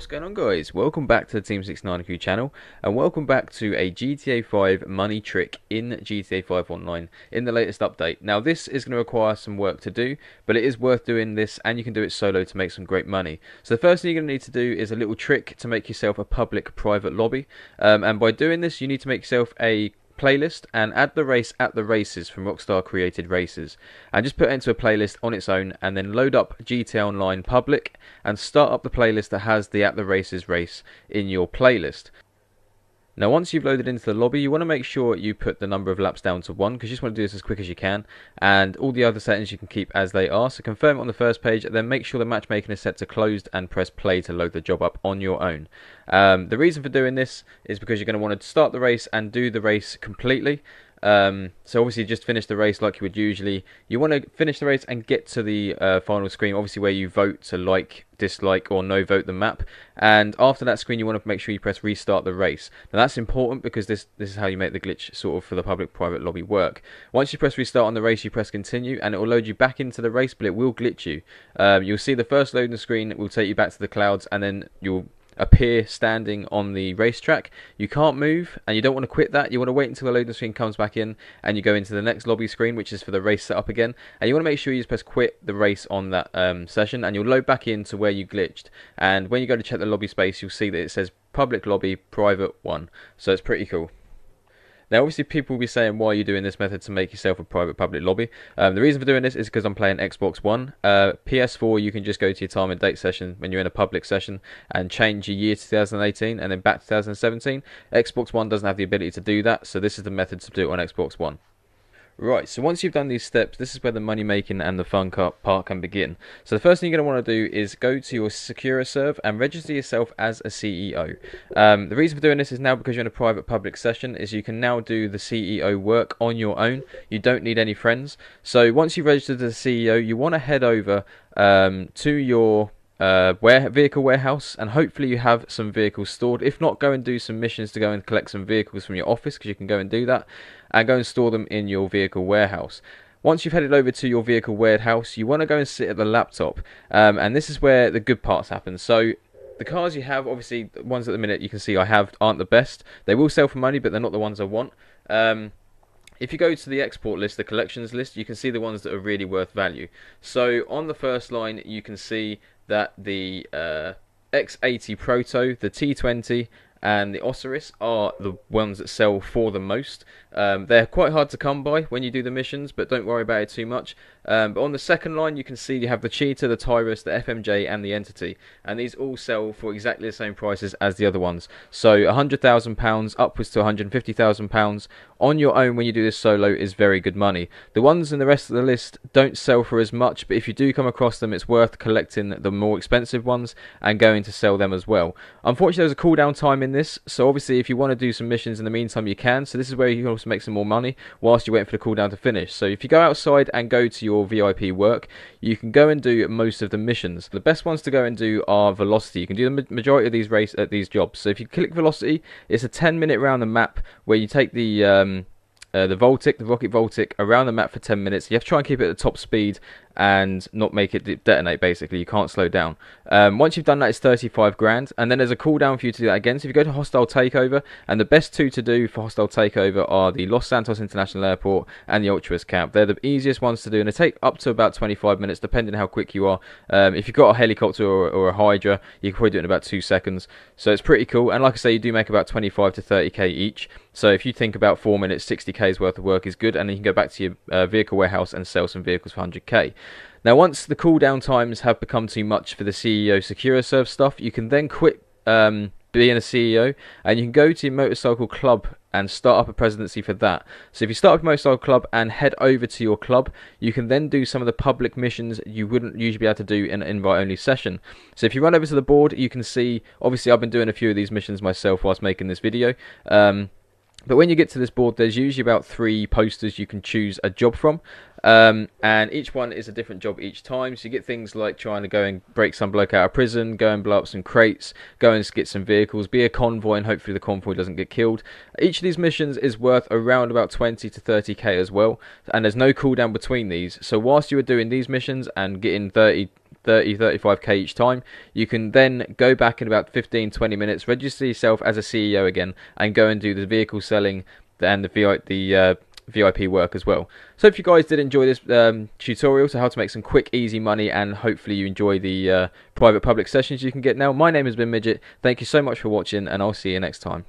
What's going on, guys? Welcome back to the Team 69Q channel, and welcome back to a GTA 5 money trick in GTA 5 Online in the latest update. Now this is going to require some work to do, but it is worth doing this, and you can do it solo to make some great money. So the first thing you're going to need to do is a little trick to make yourself a public private lobby, and by doing this you need to make yourself a playlist and add the race at the races from Rockstar created races, and just put it into a playlist on its own, and then load up GTA Online public and start up the playlist that has the at the races race in your playlist. Now once you've loaded into the lobby, you want to make sure you put the number of laps down to 1, because you just want to do this as quick as you can, and all the other settings you can keep as they are. So confirm it on the first page, then make sure the matchmaking is set to closed and press play to load the job up on your own. The reason for doing this is because you're going to want to start the race and do the race completely. So obviously just finish the race like you would usually. You want to finish the race and get to the final screen, obviously where you vote to like, dislike or no vote the map, and after that screen you want to make sure you press restart the race. Now that's important because this is how you make the glitch sort of for the public private lobby work. Once you press restart on the race, you press continue and it will load you back into the race, but it will glitch you. You'll see the first loading screen will take you back to the clouds, and then you'll appear standing on the racetrack. You can't move, and you don't want to quit that. You want to wait until the loading screen comes back in and you go into the next lobby screen, which is for the race setup again, and you want to make sure you just press quit the race on that session, and you'll load back into where you glitched. And when you go to check the lobby space, you'll see that it says public lobby private 1, so it's pretty cool. Now obviously people will be saying, why are you doing this method to make yourself a private public lobby? The reason for doing this is because I'm playing Xbox One. PS4 you can just go to your time and date session when you're in a public session and change your year to 2018 and then back to 2017. Xbox One doesn't have the ability to do that, so this is the method to do it on Xbox One. Right, so once you've done these steps, this is where the money making and the fun part can begin. So the first thing you're going to want to do is go to your Secure Serve and register yourself as a CEO. The reason for doing this is now because you're in a private public session, is you can now do the CEO work on your own. You don't need any friends. So once you've registered as a CEO, you want to head over to your vehicle warehouse, and hopefully you have some vehicles stored. If not, go and do some missions to go and collect some vehicles from your office, because you can go and do that, and go and store them in your vehicle warehouse. Once you've headed over to your vehicle warehouse, you want to go and sit at the laptop, and this is where the good parts happen. So the cars you have, obviously the ones at the minute you can see I have aren't the best. They will sell for money, but they're not the ones I want. If you go to the export list, the collections list, you can see the ones that are really worth value. So on the first line you can see that the X80 Proto, the T20 and the Osiris are the ones that sell for the most. They're quite hard to come by when you do the missions, but don't worry about it too much. But on the second line you can see you have the Cheetah, the Tyrus, the FMJ and the Entity, and these all sell for exactly the same prices as the other ones. So £100,000 upwards to £150,000 on your own when you do this solo is very good money. The ones in the rest of the list don't sell for as much, but if you do come across them, it's worth collecting the more expensive ones and going to sell them as well. Unfortunately there's a cooldown time in this, so obviously if you want to do some missions in the meantime you can. So this is where you can also make some more money whilst you're waiting for the cooldown to finish. So if you go outside and go to your VIP work, you can go and do most of the missions. The best ones to go and do are Velocity. You can do the majority of these jobs. So if you click Velocity, it's a 10-minute round the map where you take the Voltic, the rocket Voltic, around the map for 10 minutes. You have to try and keep it at the top speed and not make it detonate, basically. You can't slow down. Once you've done that, it's 35 grand, and then there's a cooldown for you to do that again. So if you go to Hostile Takeover, and the best two to do for Hostile Takeover are the Los Santos International Airport and the Ultras Camp. They're the easiest ones to do, and they take up to about 25 minutes, depending on how quick you are. If you've got a helicopter or a Hydra, you can probably do it in about 2 seconds. So it's pretty cool, and like I say, you do make about 25 to 30k each. So if you think about 4 minutes, 60k's worth of work is good, and then you can go back to your vehicle warehouse and sell some vehicles for 100k. Now once the cooldown times have become too much for the CEO Secure Serve stuff, you can then quit being a CEO, and you can go to your motorcycle club and start up a presidency for that. So if you start up a motorcycle club and head over to your club, you can then do some of the public missions you wouldn't usually be able to do in an invite-only session. So if you run over to the board, you can see, obviously I've been doing a few of these missions myself whilst making this video. But when you get to this board, there's usually about 3 posters you can choose a job from. And each one is a different job each time. So you get things like trying to go and break some bloke out of prison, go and blow up some crates, go and get some vehicles, be a convoy, and hopefully the convoy doesn't get killed. Each of these missions is worth around about 20 to 30k as well, and there's no cooldown between these. So whilst you are doing these missions and getting 30 35k each time. You can then go back in about 15-20 minutes, register yourself as a CEO again, and go and do the vehicle selling and the VIP work as well. So if you guys did enjoy this tutorial to how to make some quick, easy money, and hopefully you enjoy the private public sessions you can get now. My name has been Midget. Thank you so much for watching, and I'll see you next time.